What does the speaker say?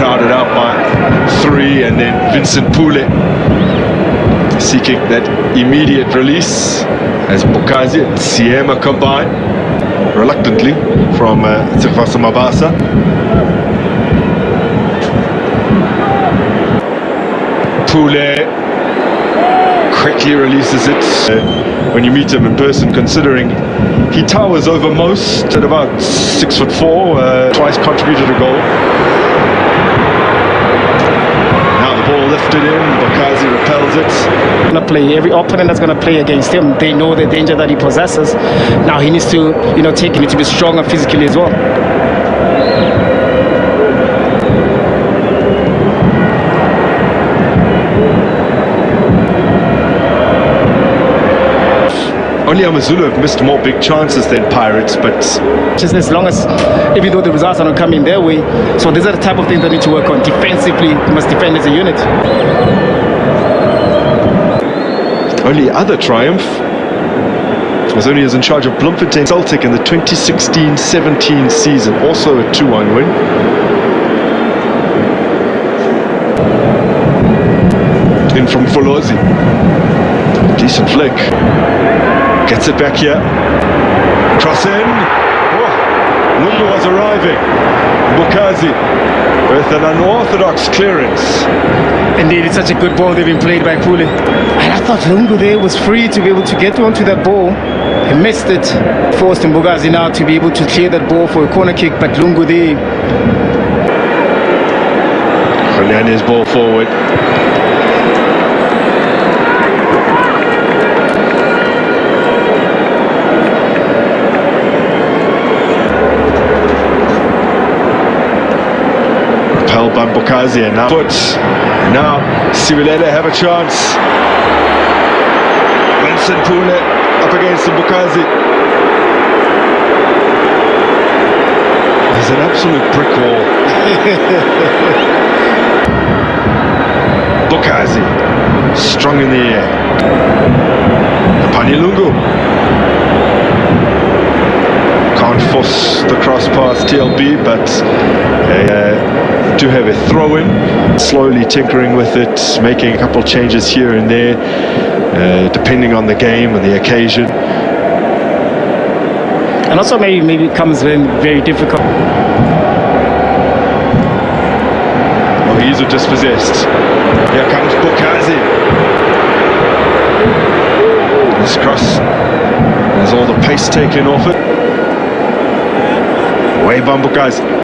crowded out by 3, and then Vincent Pule seeking that immediate release as Mbokazi and Siema combine reluctantly from Tsirvasa Mabasa. Pule quickly releases it. When you meet him in person, considering he towers over most at about 6'4", twice contributed a goal. Now the ball lifted in, Mbokazi repels it. Every opponent that's going to play against him, they know the danger that he possesses. Now he needs to, take it to be stronger physically as well. Only AmaZulu have missed more big chances than Pirates, but just as long as, even though the results are not coming their way, so these are the type of things they need to work on. Defensively, you must defend as a unit. Only other triumph was only as in charge of Bloemfontein Celtic in the 2016-17 season, also a 2-1 win. In from Folozi, decent flick. Gets it back here. Cross in. Oh, Lungu was arriving. Mbokazi with an unorthodox clearance. Indeed, it's such a good ball they've been played by Pule. And I thought Lungu there was free to be able to get onto that ball. He missed it. Forced Mbokazi now to be able to clear that ball for a corner kick, but Lungu there. Kholiane's ball forward. By Mbokazi, and now Siwelele have a chance. Vincent Pule up against Mbokazi. There's an absolute brick wall. Mbokazi strong in the air. Apani Lungu can't force the cross past TLB, but do have a throw-in, slowly tinkering with it, making a couple of changes here and there, depending on the game and the occasion. And also maybe it comes when very difficult. Oh, he's dispossessed. Here comes Mbokazi. This cross has all the pace taken off it. Way by Mbokazi.